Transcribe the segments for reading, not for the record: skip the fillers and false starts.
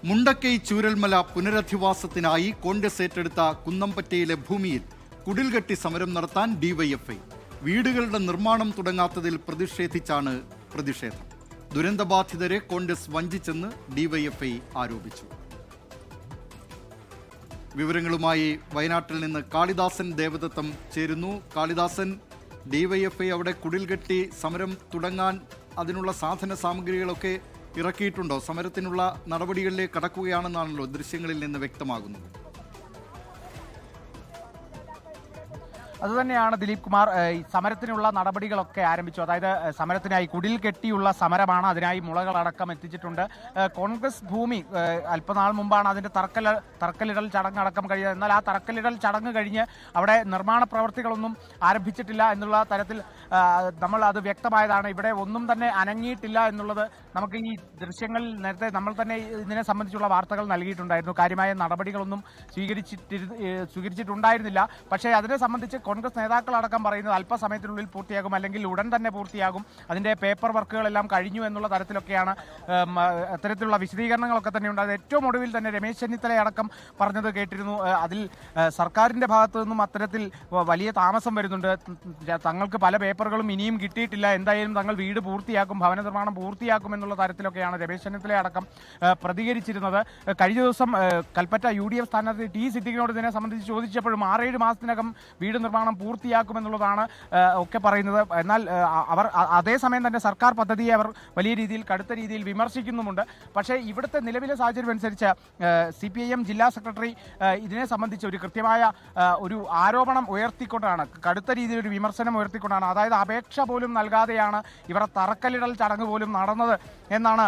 മുണ്ടക്കൈ ചൂരൽമല പുനരധിവാസത്തിനായി കോൺഗ്രസ് ഏറ്റെടുത്ത കുന്നംപറ്റയിലെ ഭൂമിയിൽ കുടിൽകെട്ടി സമരം നടത്താൻ ഡിവൈഎഫ്ഐ. വീടുകളുടെ നിർമ്മാണം തുടങ്ങാത്തതിൽ പ്രതിഷേധിച്ചാണ് പ്രതിഷേധം. ദുരന്തബാധിതരെ കോൺഗ്രസ് വഞ്ചിച്ചെന്ന് ഡിവൈഎഫ്ഐ ആരോപിച്ചു. വിവരങ്ങളുമായി വയനാട്ടിൽ നിന്ന് കാളിദാസൻ ദേവദത്തം ചേരുന്നു. കാളിദാസൻ, ഡിവൈഎഫ്ഐ അവിടെ കുടിൽകെട്ടി സമരം തുടങ്ങാൻ അതിനുള്ള സാധന സാമഗ്രികളൊക്കെ ഇറക്കിയിട്ടുണ്ടോ? സമരത്തിനുള്ള നടപടികളിലേക്ക് കടക്കുകയാണെന്നാണല്ലോ ദൃശ്യങ്ങളിൽ നിന്ന് വ്യക്തമാകുന്നത്. അതുതന്നെയാണ് ദിലീപ് കുമാർ. സമരത്തിനുള്ള നടപടികളൊക്കെ ആരംഭിച്ചു. അതായത് സമരത്തിനായി കുടിൽ കെട്ടിയുള്ള സമരമാണ്. അതിനായി മുളകളടക്കം എത്തിച്ചിട്ടുണ്ട്. കോൺഗ്രസ് ഭൂമി അല്പനാൾ മുമ്പാണ് അതിൻ്റെ തറക്കല്ലിടൽ ചടങ്ങടക്കം കഴിഞ്ഞത്. എന്നാൽ ആ തറക്കല്ലിടൽ ചടങ്ങ് കഴിഞ്ഞ് അവിടെ നിർമ്മാണ പ്രവർത്തികളൊന്നും ആരംഭിച്ചിട്ടില്ല എന്നുള്ള തരത്തിൽ നമ്മൾ അത് വ്യക്തമായതാണ്. ഇവിടെ ഒന്നും തന്നെ അനങ്ങിയിട്ടില്ല എന്നുള്ളത് നമുക്ക് ഈ ദൃശ്യങ്ങളിൽ നേരത്തെ നമ്മൾ തന്നെ ഇതിനെ സംബന്ധിച്ചുള്ള വാർത്തകൾ നൽകിയിട്ടുണ്ടായിരുന്നു. കാര്യമായ നടപടികളൊന്നും സ്വീകരിച്ചിട്ടുണ്ടായിരുന്നില്ല. പക്ഷേ അതിനെ സംബന്ധിച്ച് കോൺഗ്രസ് നേതാക്കളടക്കം പറയുന്നത് അല്പസമയത്തിനുള്ളിൽ പൂർത്തിയാകും, അല്ലെങ്കിൽ ഉടൻ തന്നെ പൂർത്തിയാകും, അതിൻ്റെ പേപ്പർ വർക്കുകളെല്ലാം കഴിഞ്ഞു എന്നുള്ള തരത്തിലൊക്കെയാണ് അത്തരത്തിലുള്ള വിശദീകരണങ്ങളൊക്കെ തന്നെ ഉണ്ടായത്. ഏറ്റവും ഒടുവിൽ തന്നെ രമേശ് ചെന്നിത്തല അടക്കം പറഞ്ഞത് കേട്ടിരുന്നു. അതിൽ സർക്കാരിൻ്റെ ഭാഗത്തു നിന്നും അത്തരത്തിൽ വലിയ താമസം വരുന്നുണ്ട്, തങ്ങൾക്ക് പല പേപ്പറുകളും ഇനിയും കിട്ടിയിട്ടില്ല, എന്തായാലും തങ്ങൾ വീട് പൂർത്തിയാക്കും, ഭവന നിർമ്മാണം പൂർത്തിയാക്കും എന്നുള്ള തരത്തിലൊക്കെയാണ് രമേശ് ചെന്നിത്തല അടക്കം പ്രതികരിച്ചിരുന്നത്. കഴിഞ്ഞ ദിവസം കൽപ്പറ്റ UDF സ്ഥാനാർത്ഥി ടി സിദ്ദിഖിനോട് ഇതിനെ സംബന്ധിച്ച് ചോദിച്ചപ്പോഴും 6-7 മാസത്തിനകം വീട് നിർമ്മാണം പൂർത്തിയാക്കുമെന്നുള്ളതാണ് ഒക്കെ പറയുന്നത്. എന്നാൽ അവർ അതേസമയം തന്നെ സർക്കാർ പദ്ധതിയെ അവർ വലിയ രീതിയിൽ കടുത്ത രീതിയിൽ വിമർശിക്കുന്നുമുണ്ട്. പക്ഷേ ഇവിടുത്തെ നിലവിലെ സാഹചര്യം അനുസരിച്ച് CPIM ജില്ലാ സെക്രട്ടറി ഇതിനെ സംബന്ധിച്ച് ഒരു കൃത്യമായ ഒരു ആരോപണം ഉയർത്തിക്കൊണ്ടാണ്, കടുത്ത രീതിയിൽ ഒരു വിമർശനം ഉയർത്തിക്കൊണ്ടാണ്, അതായത് അപേക്ഷ പോലും നൽകാതെയാണ് ഇവർ തറക്കല്ലിടൽ ചടങ്ങ് പോലും നടന്നത് എന്നാണ്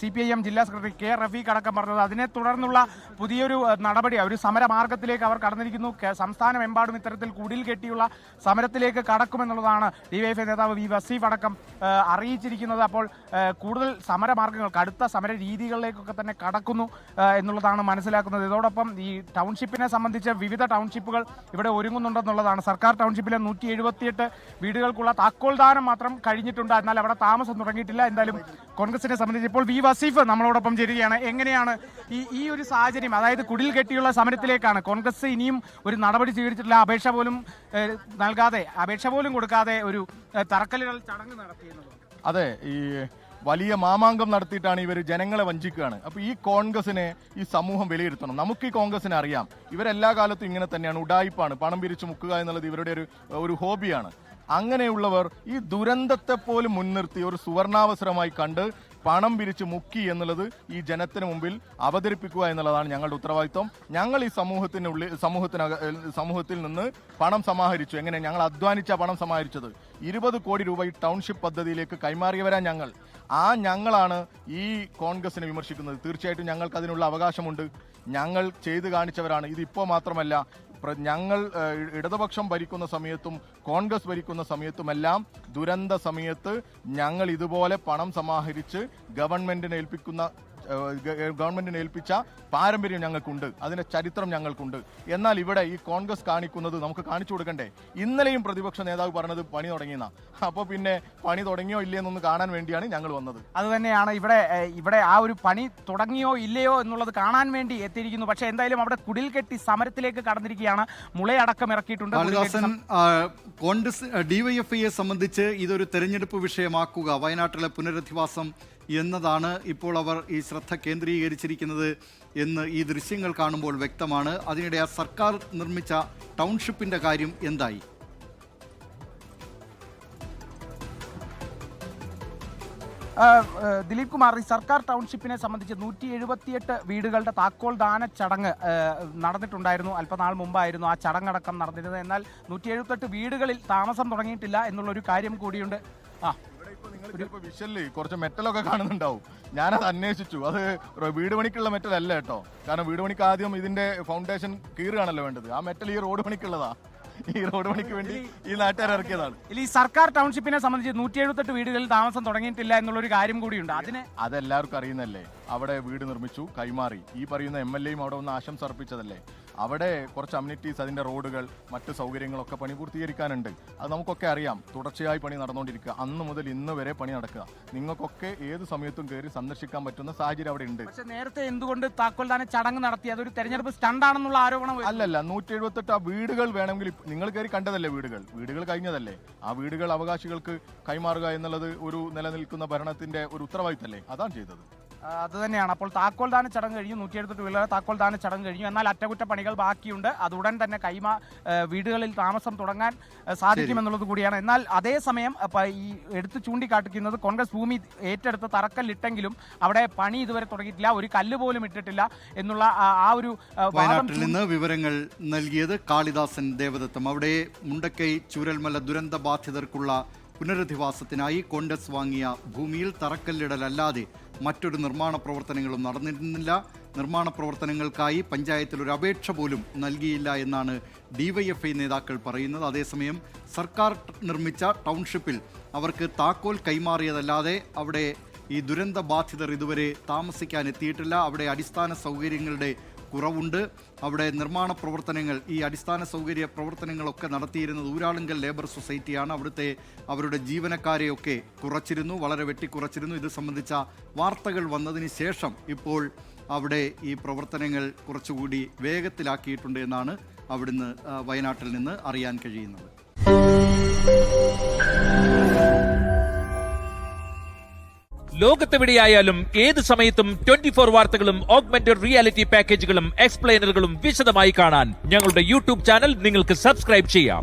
CPIM ജില്ലാ സെക്രട്ടറി K റഫീഖ് അടക്കം പറഞ്ഞത്. അതിനെ തുടർന്നുള്ള പുതിയൊരു നടപടി, ഒരു സമരമാർഗത്തിലേക്ക് അവർ കടന്നിരിക്കുന്നു. സംസ്ഥാനമെമ്പാടും ഇത്തരത്തിൽ കുടിൽ കെട്ടിയുള്ള സമരത്തിലേക്ക് കടക്കുമെന്നുള്ളതാണ് ഡിവൈഎഫ്ഐ നേതാവ് വി വസീഫ് അടക്കം അറിയിച്ചിരിക്കുന്നത്. അപ്പോൾ കൂടുതൽ സമരമാർഗങ്ങൾ, കടുത്ത സമര രീതികളിലേക്കൊക്കെ തന്നെ കടക്കുന്നു എന്നുള്ളതാണ് മനസ്സിലാക്കുന്നത്. ഇതോടൊപ്പം ഈ ടൗൺഷിപ്പിനെ സംബന്ധിച്ച് വിവിധ ടൗൺഷിപ്പുകൾ ഇവിടെ ഒരുങ്ങുന്നുണ്ടെന്നുള്ളതാണ്. സർക്കാർ ടൗൺഷിപ്പിലെ 178 വീടുകൾക്കുള്ള താക്കോൽദാനം മാത്രം കഴിഞ്ഞിട്ടുണ്ട്, എന്നാൽ അവിടെ താമസം തുടങ്ങിയിട്ടില്ല. എന്തായാലും കോൺഗ്രസിനെ സംബന്ധിച്ച് ഇപ്പോൾ വി വസീഫ് നമ്മളോടൊപ്പം ചേരുകയാണ്. എങ്ങനെയാണ് ഈ ഒരു സാഹചര്യം, അതായത് കുടിൽ കെട്ടിയുള്ള സമരത്തിലേക്കാണ് കോൺഗ്രസ് ഇനിയും ഒരു നടപടി സ്വീകരിച്ചിട്ടില്ല, അപേക്ഷ പോലും കൊടുക്കാതെ ഒരു തറക്കല്ലിടൽ ചടങ്ങ് നടത്തിയെന്നത്? അതെ, ഈ വലിയ മാമാങ്കം നടത്തിയിട്ടാണ് ഇവർ ജനങ്ങളെ വഞ്ചിക്കുകയാണ്. അപ്പോൾ ഈ കോൺഗ്രസിനെ ഈ സമൂഹം വിലയിരുത്തണം. നമുക്ക് ഈ കോൺഗ്രസിനെ അറിയാം, ഇവരെല്ലാ കാലത്തും ഇങ്ങനെ തന്നെയാണ്, ഉഡായിപ്പാണ്, പണം പിരിച്ചു മുക്കുക എന്നുള്ളത് ഇവരുടെ ഒരു ഹോബിയാണ്. അങ്ങനെയുള്ളവർ ഈ ദുരന്തത്തെ പോലും മുൻനിർത്തി ഒരു സുവർണാവസരമായി കണ്ട് പണം പിരിച്ച് മുക്കി എന്നുള്ളത് ഈ ജനത്തിന് മുമ്പിൽ അവതരിപ്പിക്കുക എന്നുള്ളതാണ് ഞങ്ങളുടെ ഉത്തരവാദിത്വം. ഞങ്ങൾ ഈ സമൂഹത്തിൽ നിന്ന് പണം സമാഹരിച്ചു. എങ്ങനെ? ഞങ്ങൾ അധ്വാനിച്ച പണം സമാഹരിച്ചത് 20 കോടി രൂപ ഈ ടൗൺഷിപ്പ് പദ്ധതിയിലേക്ക് കൈമാറിയവരാ ഞങ്ങൾ. ഞങ്ങളാണ് ഈ കോൺഗ്രസിനെ വിമർശിക്കുന്നത്. തീർച്ചയായിട്ടും ഞങ്ങൾക്ക് അതിനുള്ള അവകാശമുണ്ട്. ഞങ്ങൾ ചെയ്തു കാണിച്ചവരാണ്. ഇതിപ്പോൾ മാത്രമല്ല, ഞങ്ങൾ ഇടതുപക്ഷം ഭരിക്കുന്ന സമയത്തും കോൺഗ്രസ് ഭരിക്കുന്ന സമയത്തുമെല്ലാം ദുരന്ത സമയത്ത് ഞങ്ങൾ ഇതുപോലെ പണം സമാഹരിച്ച് ഗവൺമെന്റിനെ ഏൽപ്പിച്ച പാരമ്പര്യം ഞങ്ങൾക്കുണ്ട്, അതിന്റെ ചരിത്രം ഞങ്ങൾക്കുണ്ട്. എന്നാൽ ഇവിടെ ഈ കോൺഗ്രസ് കാണിക്കുന്നത് നമുക്ക് കാണിച്ചു കൊടുക്കണ്ടേ? ഇന്നലെയും പ്രതിപക്ഷ നേതാവ് പറഞ്ഞത് പണി തുടങ്ങിയെന്നാ. അപ്പോൾ പിന്നെ പണി തുടങ്ങിയോ ഇല്ലയെന്നൊന്ന് കാണാൻ വേണ്ടിയാണ് ഞങ്ങൾ വന്നത്. അതുതന്നെയാണ് ഇവിടെ ആ ഒരു പണി തുടങ്ങിയോ ഇല്ലയോ എന്നുള്ളത് കാണാൻ വേണ്ടി എത്തിയിരിക്കുന്നു. പക്ഷേ എന്തായാലും അവിടെ കുടിൽ കെട്ടി സമരത്തിലേക്ക് കടന്നിരിക്കുകയാണ്. മുളയടക്കം ഇറക്കിയിട്ടുണ്ട്. കോൺഗ്രസ് ഡിവൈഎഫ്ഐയെ സംബന്ധിച്ച് ഇതൊരു തെരഞ്ഞെടുപ്പ് വിഷയമാക്കുക, വയനാട്ടിലെ പുനരധിവാസം എന്നതാണ് ഇപ്പോൾ അവർ ഈ ശ്രദ്ധ കേന്ദ്രീകരിച്ചിരിക്കുന്നത് എന്ന് ഈ ദൃശ്യങ്ങൾ കാണുമ്പോൾ വ്യക്തമാണ്. അതിനിടെ ആ സർക്കാർ നിർമ്മിച്ച ടൗൺഷിപ്പിന്റെ കാര്യം എന്തായി? ദിലീപ് കുമാർ, ഈ സർക്കാർ ടൗൺഷിപ്പിനെ സംബന്ധിച്ച് 178 വീടുകളുടെ താക്കോൽ ദാന ചടങ്ങ് നടന്നിട്ടുണ്ടായിരുന്നു. അല്പനാൾ മുമ്പായിരുന്നു ആ ചടങ്ങടക്കം നടന്നിരുന്നത്. എന്നാൽ 178 വീടുകളിൽ താമസം തുടങ്ങിയിട്ടില്ല എന്നുള്ളൊരു കാര്യം കൂടിയുണ്ട്. നിങ്ങൾ വിഷല് കുറച്ച് മെറ്റലൊക്കെ കാണുന്നുണ്ടാവും. ഞാനത് അന്വേഷിച്ചു. അത് വീട് പണിക്കുള്ള മെറ്റൽ അല്ല കേട്ടോ. കാരണം വീട് പണിക്ക് ആദ്യം ഇതിന്റെ ഫൗണ്ടേഷൻ കീറുകയാണല്ലോ വേണ്ടത്. ആ മെറ്റൽ ഈ റോഡ് പണിക്കുള്ളതാ. ഈ റോഡ് പണിക്ക് വേണ്ടി ഈ നാട്ടുകാർ ഇറക്കിയതാണ്. ഈ സർക്കാർ ടൗൺഷിപ്പിനെ സംബന്ധിച്ച് 178 വീടുകളിൽ താമസം തുടങ്ങിയിട്ടില്ല എന്നുള്ളൊരു കാര്യം കൂടിയുണ്ട്. അതെല്ലാവർക്കും അറിയുന്നല്ലേ. അവിടെ വീട് നിർമ്മിച്ചു, കൈമാറി. ഈ പറയുന്ന MLA യും അവിടെ ഒന്ന് ആശംസ അർപ്പിച്ചതല്ലേ. അവിടെ കുറച്ച് അമ്യൂണിറ്റീസ്, അതിൻ്റെ റോഡുകൾ, മറ്റ് സൗകര്യങ്ങളൊക്കെ പണി പൂർത്തീകരിക്കാനുണ്ട്. അത് നമുക്കൊക്കെ അറിയാം. തുടർച്ചയായി പണി നടന്നുകൊണ്ടിരിക്കുക. അന്ന് മുതൽ ഇന്ന് വരെ പണി നടക്കുക. നിങ്ങൾക്കൊക്കെ ഏത് സമയത്തും കയറി സന്ദർശിക്കാൻ പറ്റുന്ന സാഹചര്യം അവിടെ ഉണ്ട്. പക്ഷേ നേരത്തെ എന്തുകൊണ്ട് താക്കോൽദാന ചടങ്ങ് നടത്തി? അതൊരു തെരഞ്ഞെടുപ്പ് സ്റ്റണ്ടാണെന്നുള്ള ആരോപണം. അല്ലല്ല, 178 ആ വീടുകൾ വേണമെങ്കിൽ നിങ്ങൾ കയറി കണ്ടതല്ലേ, വീടുകൾ കഴിഞ്ഞതല്ലേ. ആ വീടുകൾ അവകാശികൾക്ക് കൈമാറുക എന്നുള്ളത് ഒരു നിലനിൽക്കുന്ന ഭരണത്തിന്റെ ഒരു ഉത്തരവാദിത്തമല്ലേ. അതാണ് ചെയ്തത്. അത് തന്നെയാണ്. അപ്പോൾ താക്കോൽദാന ചടങ്ങ് കഴിഞ്ഞു, 178 വീടുകളുടെ താക്കോൽദാന ചടങ്ങ് കഴിഞ്ഞു. എന്നാൽ അറ്റകുറ്റപ്പണികൾ ബാക്കിയുണ്ട്. അത് ഉടൻ തന്നെ വീടുകളിൽ താമസം തുടങ്ങാൻ സാധിക്കുമെന്നുള്ളത് കൂടിയാണ്. എന്നാൽ അതേസമയം ഈ എടുത്ത് ചൂണ്ടിക്കാട്ടിക്കുന്നത് കോൺഗ്രസ് ഭൂമി ഏറ്റെടുത്ത് തറക്കല്ലിട്ടെങ്കിലും അവിടെ പണി ഇതുവരെ തുടങ്ങിയിട്ടില്ല, ഒരു കല്ല് പോലും ഇട്ടിട്ടില്ല എന്നുള്ള ആ ഒരു വയനാട്ടിൽ നിന്ന് വിവരങ്ങൾ നൽകിയത് കാളിദാസൻ ദേവദത്തം. അവിടെ മുണ്ടക്കൈ ചൂരൽമല ദുരന്ത ബാധിതർക്കുള്ള പുനരധിവാസത്തിനായി കോൺഗ്രസ് വാങ്ങിയ ഭൂമിയിൽ തറക്കല്ലിടലല്ലാതെ മറ്റൊരു നിർമ്മാണ പ്രവർത്തനങ്ങളും നടന്നിരുന്നില്ല. നിർമ്മാണ പ്രവർത്തനങ്ങൾക്കായി പഞ്ചായത്തിൽ ഒരു അപേക്ഷ പോലും നൽകിയില്ല എന്നാണ് ഡിവൈഎഫ്ഐ നേതാക്കൾ പറയുന്നത്. അതേസമയം സർക്കാർ നിർമ്മിച്ച ടൗൺഷിപ്പിൽ അവർക്ക് താക്കോൽ കൈമാറിയതല്ലാതെ അവിടെ ഈ ദുരന്ത ബാധിതർ ഇതുവരെ താമസിക്കാൻ എത്തിയിട്ടില്ല. അവിടെ അടിസ്ഥാന സൗകര്യങ്ങളുടെ കുറവുണ്ട്. അവിടെ നിർമ്മാണ പ്രവർത്തനങ്ങൾ, ഈ അടിസ്ഥാന സൗകര്യ പ്രവർത്തനങ്ങളൊക്കെ നടത്തിയിരുന്നത് ഊരാളുങ്കൽ ലേബർ സൊസൈറ്റിയാണ്. അവിടുത്തെ അവരുടെ ജീവനക്കാരെയൊക്കെ കുറച്ചിരുന്നു, വളരെ വെട്ടിക്കുറച്ചിരുന്നു. ഇത് സംബന്ധിച്ച വാർത്തകൾ വന്നതിന് ശേഷം ഇപ്പോൾ അവിടെ ഈ പ്രവർത്തനങ്ങൾ കുറച്ചുകൂടി വേഗത്തിലാക്കിയിട്ടുണ്ട് എന്നാണ് അവിടുന്ന് വയനാട്ടിൽ നിന്ന് അറിയാൻ കഴിയുന്നത്. ലോകത്തെവിടെയായാലും ഏത് സമയത്തും 24 വാർത്തകളും ഓഗ്മെന്റഡ് റിയാലിറ്റി പാക്കേജുകളും എക്സ്പ്ലെയിനറുകളും വിശദമായി കാണാൻ ഞങ്ങളുടെ യൂട്യൂബ് ചാനൽ നിങ്ങൾക്ക് സബ്സ്ക്രൈബ് ചെയ്യാം.